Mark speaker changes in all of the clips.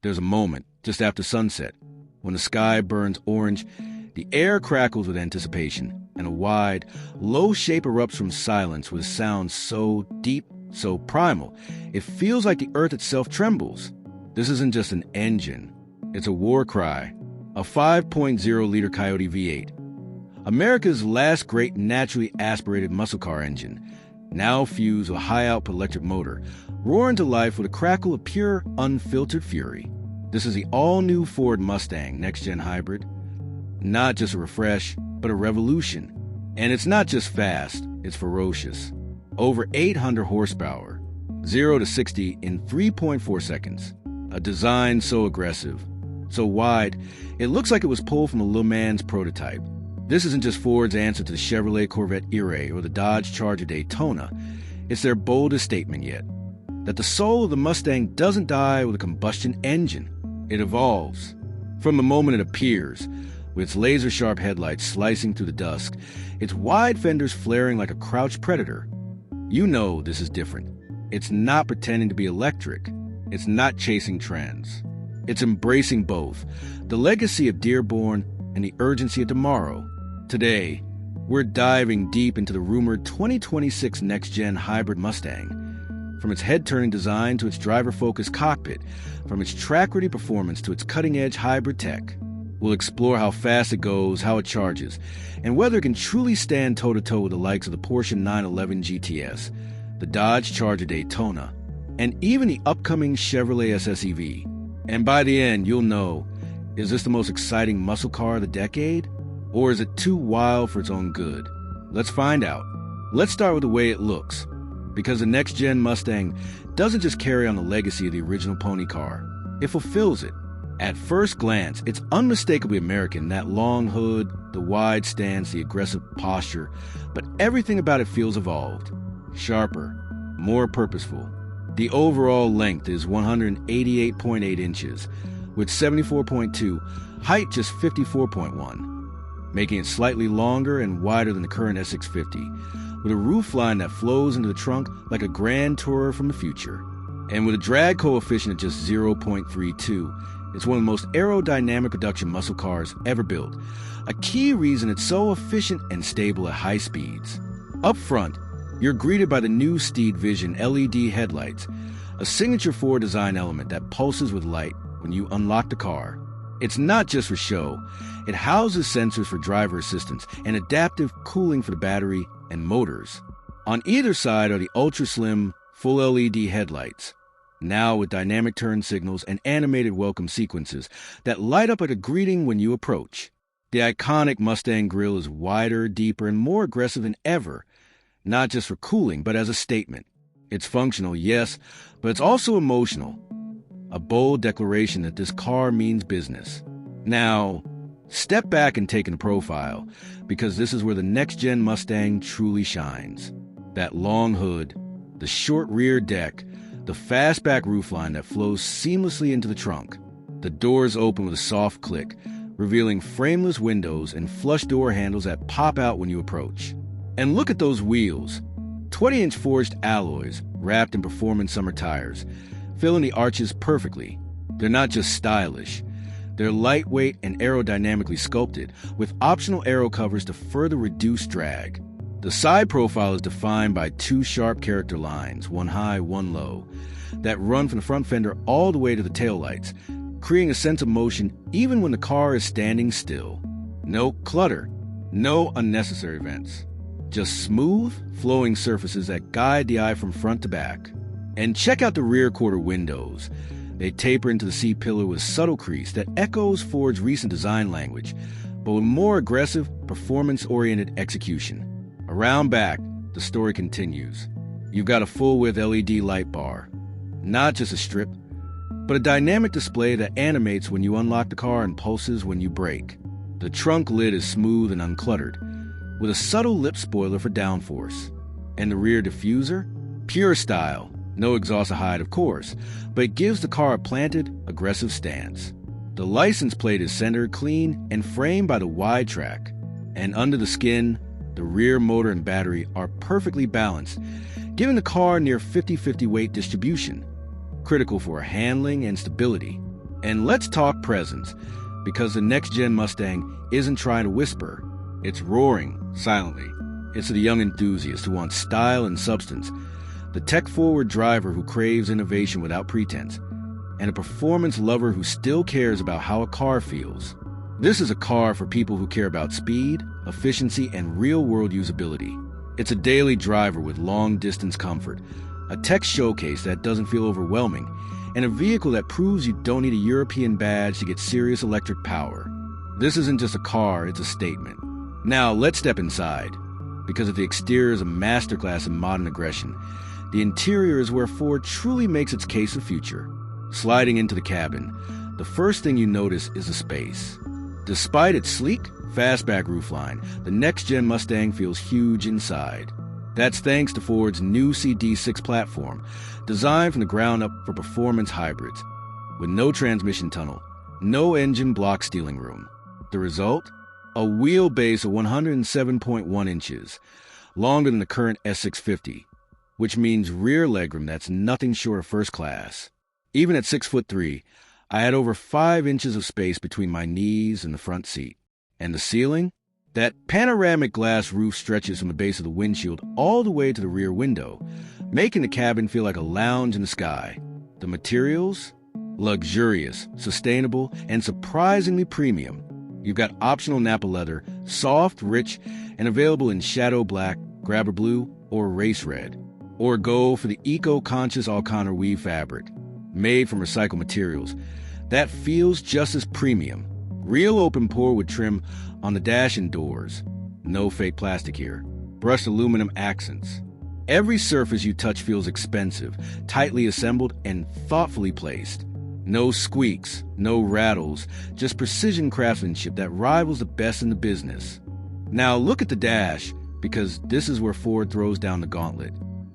Speaker 1: There's a moment, just after sunset, when the sky burns orange, the air crackles with anticipation, and a wide, low shape erupts from silence with a sound so deep, so primal, it feels like the earth itself trembles. This isn't just an engine. It's a war cry, a 5.0-liter Coyote V8. America's last great naturally aspirated muscle car engine, now fused with a high-output electric motor, roaring to life with a crackle of pure, unfiltered fury. This is the all-new Ford Mustang next-gen hybrid. Not just a refresh, but a revolution. And it's not just fast, it's ferocious. Over 800 horsepower, 0 to 60 in 3.4 seconds. A design so aggressive, so wide, it looks like it was pulled from a Le Mans prototype. This isn't just Ford's answer to the Chevrolet Corvette E-Ray or the Dodge Charger Daytona. It's their boldest statement yet. That the soul of the Mustang doesn't die with a combustion engine. It evolves. From the moment it appears, with its laser-sharp headlights slicing through the dusk, its wide fenders flaring like a crouched predator. You know this is different. It's not pretending to be electric. It's not chasing trends. It's embracing both, the legacy of Dearborn and the urgency of tomorrow. Today, we're diving deep into the rumored 2026 next-gen hybrid Mustang. From its head-turning design to its driver-focused cockpit, from its track-ready performance to its cutting-edge hybrid tech. We'll explore how fast it goes, how it charges, and whether it can truly stand toe-to-toe with the likes of the Porsche 911 GTS, the Dodge Charger Daytona, and even the upcoming Chevrolet SSEV. And by the end, you'll know, is this the most exciting muscle car of the decade? Or is it too wild for its own good? Let's find out. Let's start with the way it looks. Because the next-gen Mustang doesn't just carry on the legacy of the original pony car. It fulfills it. At first glance, it's unmistakably American, that long hood, the wide stance, the aggressive posture, but everything about it feels evolved. Sharper, more purposeful. The overall length is 188.8 inches, with 74.2, height just 54.1. Making it slightly longer and wider than the current S650, with a roofline that flows into the trunk like a grand tourer from the future. And with a drag coefficient of just 0.32, it's one of the most aerodynamic production muscle cars ever built, a key reason it's so efficient and stable at high speeds. Up front, you're greeted by the new Steed Vision LED headlights, a signature Ford design element that pulses with light when you unlock the car. It's not just for show. It houses sensors for driver assistance and adaptive cooling for the battery and motors. On either side are the ultra-slim, full LED headlights, now with dynamic turn signals and animated welcome sequences that light up like a greeting when you approach. The iconic Mustang grille is wider, deeper, and more aggressive than ever, not just for cooling, but as a statement. It's functional, yes, but it's also emotional. A bold declaration that this car means business. Now, step back and take in a profile, because this is where the next-gen Mustang truly shines. That long hood, the short rear deck, the fastback roofline that flows seamlessly into the trunk. The doors open with a soft click, revealing frameless windows and flush door handles that pop out when you approach. And look at those wheels. 20-inch forged alloys wrapped in performance summer tires, filling the arches perfectly. They're not just stylish. They're lightweight and aerodynamically sculpted, with optional aero covers to further reduce drag. The side profile is defined by two sharp character lines, one high, one low, that run from the front fender all the way to the taillights, creating a sense of motion even when the car is standing still. No clutter, no unnecessary vents. Just smooth, flowing surfaces that guide the eye from front to back. And check out the rear quarter windows. They taper into the C-pillar with a subtle crease that echoes Ford's recent design language, but with more aggressive, performance-oriented execution. Around back, the story continues. You've got a full-width LED light bar. Not just a strip, but a dynamic display that animates when you unlock the car and pulses when you brake. The trunk lid is smooth and uncluttered, with a subtle lip spoiler for downforce. And the rear diffuser? Pure style. No exhaust or hide, of course, but it gives the car a planted, aggressive stance. The license plate is centered, clean, and framed by the wide track. And under the skin, the rear motor and battery are perfectly balanced, giving the car near 50-50 weight distribution, critical for handling and stability. And let's talk presence, because the next-gen Mustang isn't trying to whisper. It's roaring silently. It's the young enthusiast who wants style and substance, the tech-forward driver who craves innovation without pretense, and a performance lover who still cares about how a car feels. This is a car for people who care about speed, efficiency, and real-world usability. It's a daily driver with long-distance comfort, a tech showcase that doesn't feel overwhelming, and a vehicle that proves you don't need a European badge to get serious electric power. This isn't just a car, it's a statement. Now, let's step inside. Because if the exterior is a masterclass in modern aggression, the interior is where Ford truly makes its case of future. Sliding into the cabin, the first thing you notice is the space. Despite its sleek, fastback roofline, the next-gen Mustang feels huge inside. That's thanks to Ford's new CD6 platform, designed from the ground up for performance hybrids, with no transmission tunnel, no engine block stealing room. The result? A wheelbase of 107.1 inches, longer than the current S650, which means rear legroom that's nothing short of first class. Even at 6'3", I had over 5 inches of space between my knees and the front seat. And the ceiling? That panoramic glass roof stretches from the base of the windshield all the way to the rear window, making the cabin feel like a lounge in the sky. The materials? Luxurious, sustainable, and surprisingly premium. You've got optional Napa leather, soft, rich, and available in shadow black, grabber blue, or race red. Or go for the eco-conscious Alcantara weave fabric, made from recycled materials. That feels just as premium. Real open pore with trim on the dash and doors. No fake plastic here. Brushed aluminum accents. Every surface you touch feels expensive, tightly assembled, and thoughtfully placed. No squeaks, no rattles, just precision craftsmanship that rivals the best in the business. Now look at the dash, because this is where Ford throws down the gauntlet.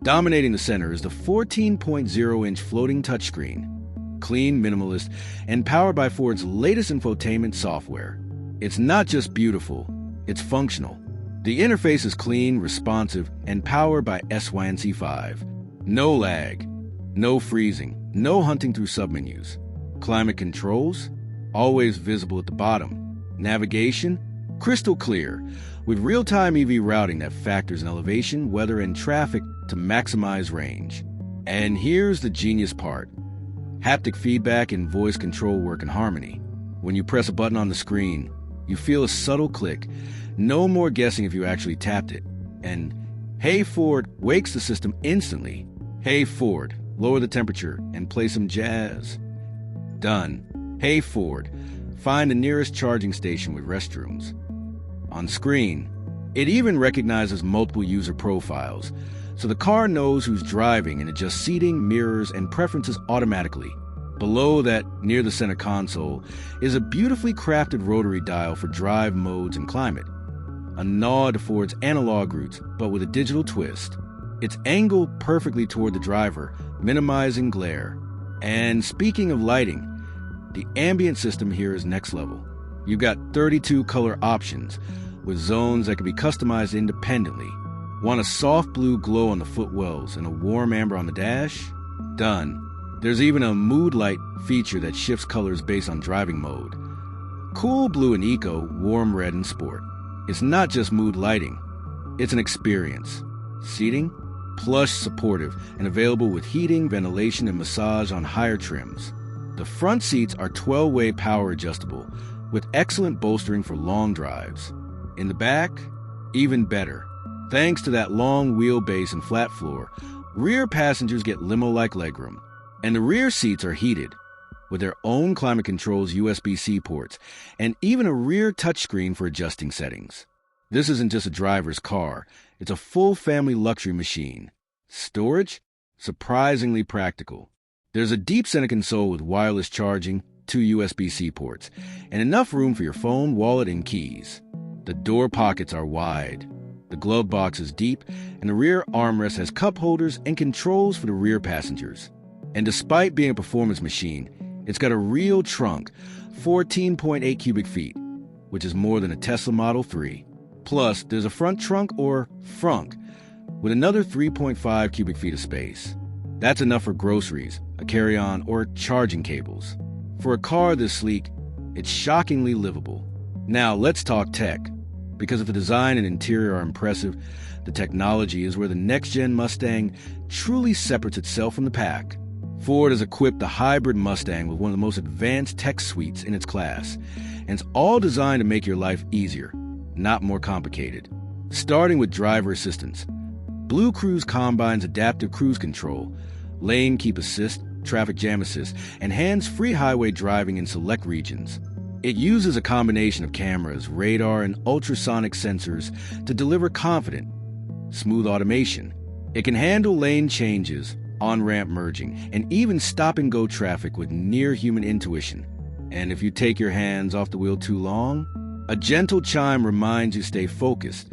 Speaker 1: Dominating the center is the 14.0-inch floating touchscreen. Clean, minimalist, and powered by Ford's latest infotainment software. It's not just beautiful, it's functional. The interface is clean, responsive, and powered by SYNC5. No lag, no freezing, no hunting through submenus. Climate controls, always visible at the bottom. Navigation, crystal clear, with real-time EV routing that factors in elevation, weather, and traffic to maximize range. And here's the genius part. Haptic feedback and voice control work in harmony. When you press a button on the screen, you feel a subtle click. No more guessing if you actually tapped it. And Hey Ford wakes the system instantly. Hey Ford, lower the temperature and play some jazz. Done. Hey Ford, find the nearest charging station with restrooms. On screen, it even recognizes multiple user profiles, so the car knows who's driving and adjusts seating, mirrors, and preferences automatically. Below that, near the center console, is a beautifully crafted rotary dial for drive modes and climate. A nod to Ford's analog roots, but with a digital twist. It's angled perfectly toward the driver, minimizing glare. And speaking of lighting, the ambient system here is next level. You've got 32 color options, with zones that can be customized independently. Want a soft blue glow on the footwells and a warm amber on the dash? Done. There's even a mood light feature that shifts colors based on driving mode. Cool blue and eco, warm red and sport. It's not just mood lighting, it's an experience. Seating? Plush, supportive, and available with heating, ventilation, and massage on higher trims. The front seats are 12-way power adjustable, with excellent bolstering for long drives. In the back, even better. Thanks to that long wheelbase and flat floor, rear passengers get limo-like legroom. And the rear seats are heated, with their own climate controls USB-C ports, and even a rear touchscreen for adjusting settings. This isn't just a driver's car, it's a full family luxury machine. Storage? Surprisingly practical. There's a deep center console with wireless charging, 2 USB-C ports, and enough room for your phone, wallet, and keys. The door pockets are wide. The glove box is deep, and the rear armrest has cup holders and controls for the rear passengers. And despite being a performance machine, it's got a real trunk, 14.8 cubic feet, which is more than a Tesla Model 3. Plus, there's a front trunk, or frunk, with another 3.5 cubic feet of space. That's enough for groceries, a carry-on, or charging cables. For a car this sleek, it's shockingly livable. Now let's talk tech. Because if the design and interior are impressive, the technology is where the next-gen Mustang truly separates itself from the pack. Ford has equipped the hybrid Mustang with one of the most advanced tech suites in its class, and it's all designed to make your life easier, not more complicated. Starting with driver assistance, Blue Cruise combines adaptive cruise control, lane keep assist, traffic jam assist, and hands-free highway driving in select regions. It uses a combination of cameras, radar, and ultrasonic sensors to deliver confident, smooth automation. It can handle lane changes, on-ramp merging, and even stop-and-go traffic with near-human intuition. And if you take your hands off the wheel too long, a gentle chime reminds you to stay focused.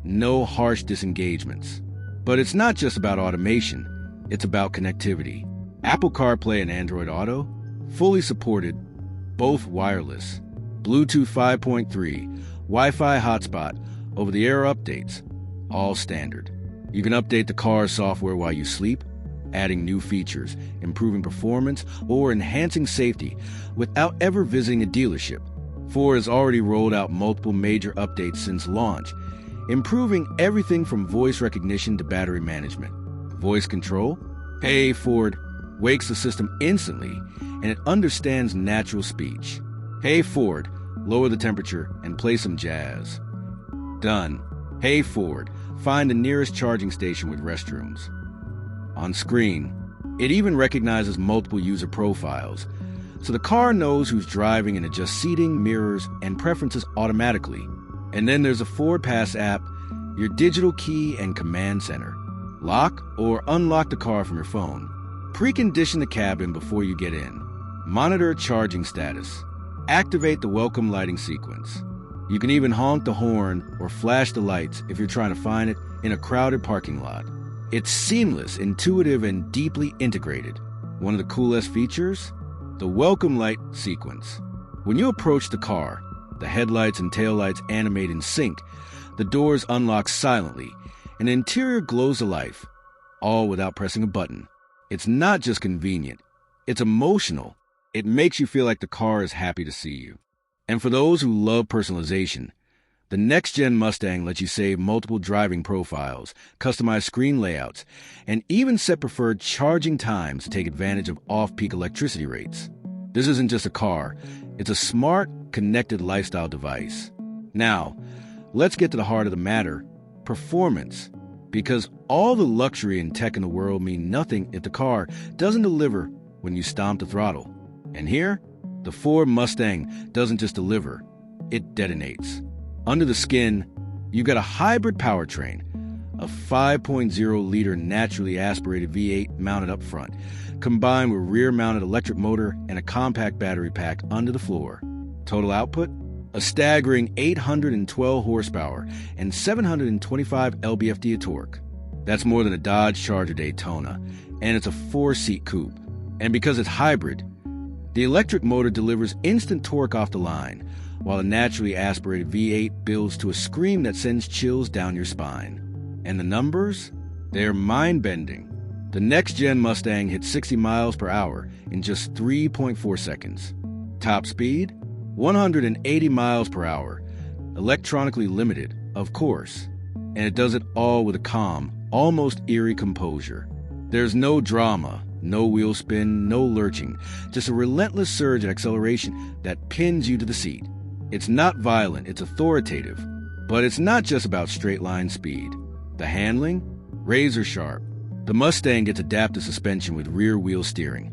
Speaker 1: No harsh disengagements. But it's not just about automation, it's about connectivity. Apple CarPlay and Android Auto, fully supported, both wireless. Bluetooth 5.3, Wi-Fi hotspot, over-the-air updates, all standard. You can update the car's software while you sleep, adding new features, improving performance, or enhancing safety without ever visiting a dealership. Ford has already rolled out multiple major updates since launch, improving everything from voice recognition to battery management. Voice control? Hey Ford, wakes the system instantly, and it understands natural speech. Hey Ford, lower the temperature and play some jazz. Done. Hey Ford, find the nearest charging station with restrooms. On screen, it even recognizes multiple user profiles, so the car knows who's driving and adjusts seating, mirrors, and preferences automatically. And then there's a Ford Pass app, your digital key and command center. Lock or unlock the car from your phone. Precondition the cabin before you get in. Monitor charging status. Activate the welcome lighting sequence. You can even honk the horn or flash the lights if you're trying to find it in a crowded parking lot. It's seamless, intuitive, and deeply integrated. One of the coolest features? The welcome light sequence. When you approach the car, the headlights and taillights animate in sync, the doors unlock silently, and the interior glows to life, all without pressing a button. It's not just convenient, it's emotional. It makes you feel like the car is happy to see you. And for those who love personalization, the next-gen Mustang lets you save multiple driving profiles, customize screen layouts, and even set preferred charging times to take advantage of off-peak electricity rates. This isn't just a car, it's a smart, connected lifestyle device. Now, let's get to the heart of the matter, performance. Because all the luxury and tech in the world mean nothing if the car doesn't deliver when you stomp the throttle. And here, the Ford Mustang doesn't just deliver, it detonates. Under the skin, you've got a hybrid powertrain, a 5.0-liter naturally aspirated V8 mounted up front, combined with rear-mounted electric motor and a compact battery pack under the floor. Total output? A staggering 812 horsepower and 725 lb-ft of torque. That's more than a Dodge Charger Daytona, and it's a 4-seat coupe. And because it's hybrid, the electric motor delivers instant torque off the line, while a naturally aspirated V8 builds to a scream that sends chills down your spine. And the numbers? They're mind-bending. The next-gen Mustang hit 60 miles per hour in just 3.4 seconds. Top speed? 180 miles per hour. Electronically limited, of course. And it does it all with a calm, almost eerie composure. There's no drama, no wheel spin, no lurching, just a relentless surge in acceleration that pins you to the seat. It's not violent, it's authoritative. But it's not just about straight-line speed. The handling? Razor sharp. The Mustang gets adaptive suspension with rear-wheel steering.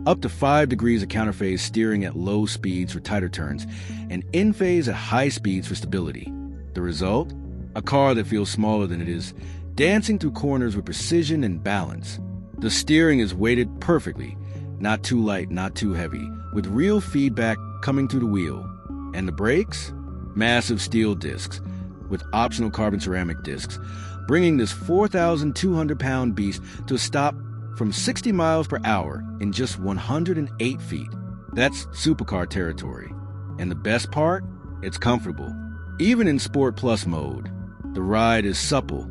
Speaker 1: Up to 5 degrees of counterphase steering at low speeds for tighter turns, and in-phase at high speeds for stability. The result? A car that feels smaller than it is, dancing through corners with precision and balance. The steering is weighted perfectly, not too light, not too heavy, with real feedback coming through the wheel. And the brakes? Massive steel discs, with optional carbon ceramic discs, bringing this 4,200-pound beast to a stop from 60 miles per hour in just 108 feet. That's supercar territory. And the best part? It's comfortable. Even in Sport Plus mode, the ride is supple,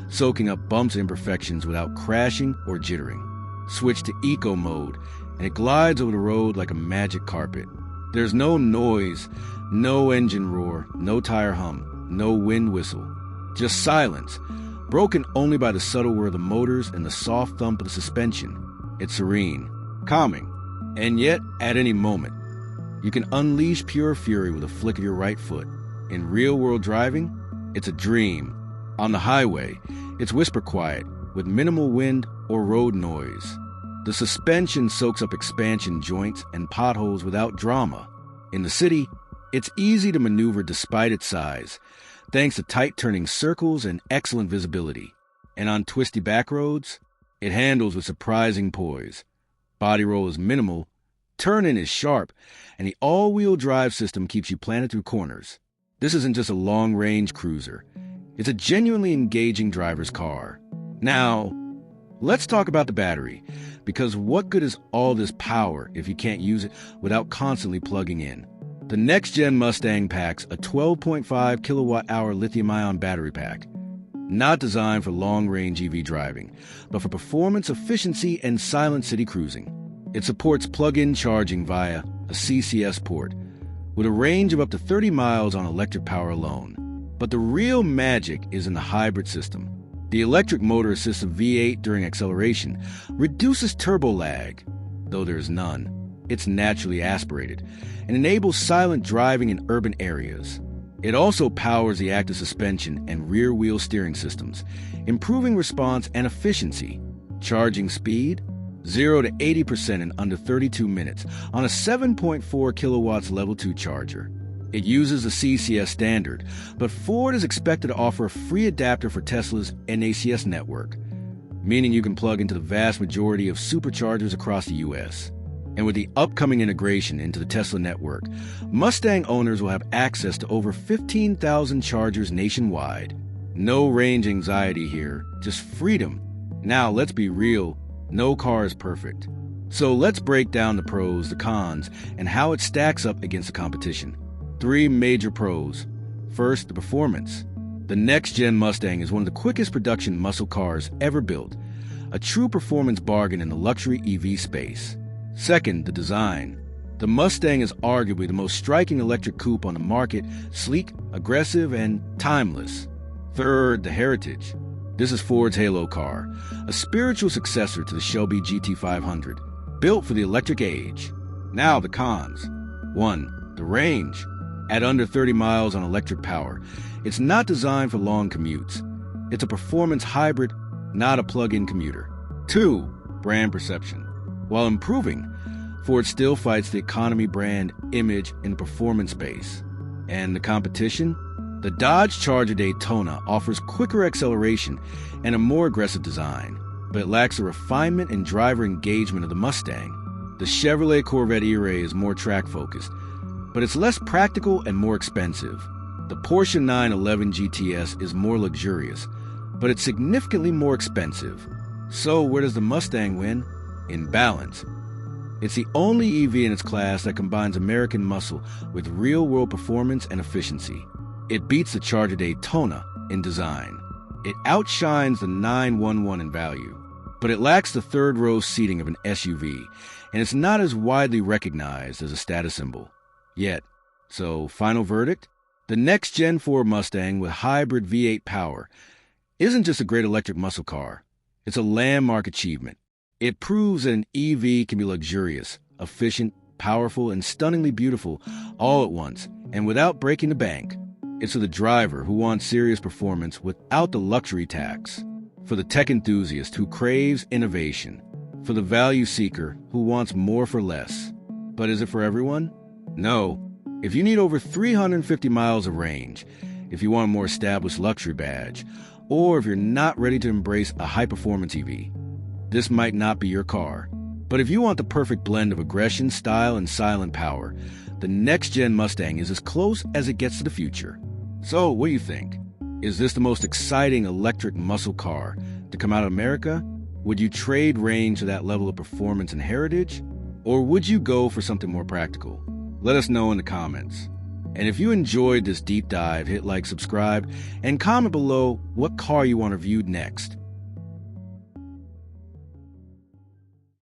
Speaker 1: soaking up bumps and imperfections without crashing or jittering. Switch to Eco mode, and it glides over the road like a magic carpet. There's no noise, no engine roar, no tire hum, no wind whistle. Just silence, broken only by the subtle whir of the motors and the soft thump of the suspension. It's serene, calming, and yet, at any moment, you can unleash pure fury with a flick of your right foot. In real-world driving, it's a dream. On the highway, it's whisper quiet, with minimal wind or road noise. The suspension soaks up expansion joints and potholes without drama. In the city, it's easy to maneuver despite its size, thanks to tight turning circles and excellent visibility. And on twisty back roads, it handles with surprising poise. Body roll is minimal, turn-in is sharp, and the all-wheel drive system keeps you planted through corners. This isn't just a long-range cruiser. It's a genuinely engaging driver's car. Now, let's talk about the battery, because what good is all this power if you can't use it without constantly plugging in? The next-gen Mustang packs a 12.5 kilowatt-hour lithium-ion battery pack, not designed for long-range EV driving, but for performance, efficiency, and silent city cruising. It supports plug-in charging via a CCS port, with a range of up to 30 miles on electric power alone. But the real magic is in the hybrid system. The electric motor-assisted V8 during acceleration reduces turbo lag, though there is none. It's naturally aspirated and enables silent driving in urban areas. It also powers the active suspension and rear-wheel steering systems, improving response and efficiency. Charging speed, 0 to 80% in under 32 minutes on a 7.4 kilowatts Level 2 charger. It uses the CCS standard, but Ford is expected to offer a free adapter for Tesla's NACS network, meaning you can plug into the vast majority of superchargers across the U.S. And with the upcoming integration into the Tesla network, Mustang owners will have access to over 15,000 chargers nationwide. No range anxiety here, just freedom. Now, let's be real, no car is perfect. So let's break down the pros, the cons, and how it stacks up against the competition. 3 major pros. First, the performance. The next-gen Mustang is one of the quickest production muscle cars ever built, a true performance bargain in the luxury EV space. Second, the design. The Mustang is arguably the most striking electric coupe on the market, sleek, aggressive, and timeless. Third, the heritage. This is Ford's Halo car, a spiritual successor to the Shelby GT500, built for the electric age. Now the cons. 1. The range. At under 30 miles on electric power, it's not designed for long commutes. It's a performance hybrid, not a plug-in commuter. 2. Brand perception. While improving, Ford still fights the economy brand image in the performance space. And the competition? The Dodge Charger Daytona offers quicker acceleration and a more aggressive design, but it lacks the refinement and driver engagement of the Mustang. The Chevrolet Corvette E-Ray is more track-focused, but it's less practical and more expensive. The Porsche 911 GTS is more luxurious, but it's significantly more expensive. So where does the Mustang win? In balance. It's the only EV in its class that combines American muscle with real-world performance and efficiency. It beats the Charger Daytona in design. It outshines the 911 in value, but it lacks the third-row seating of an SUV, and it's not as widely recognized as a status symbol. Yet. So, final verdict? The next-gen Ford Mustang with hybrid V8 power isn't just a great electric muscle car. It's a landmark achievement. It proves that an EV can be luxurious, efficient, powerful, and stunningly beautiful all at once, and without breaking the bank. It's for the driver who wants serious performance without the luxury tax, for the tech enthusiast who craves innovation, for the value seeker who wants more for less. But is it for everyone? No. If you need over 350 miles of range, if you want a more established luxury badge, or if you're not ready to embrace a high-performance EV, this might not be your car. But if you want the perfect blend of aggression, style, and silent power, the next-gen Mustang is as close as it gets to the future. So, what do you think? Is this the most exciting electric muscle car to come out of America? Would you trade range for that level of performance and heritage? Or would you go for something more practical? Let us know in the comments. And if you enjoyed this deep dive, hit like, subscribe, and comment below what car you want reviewed next.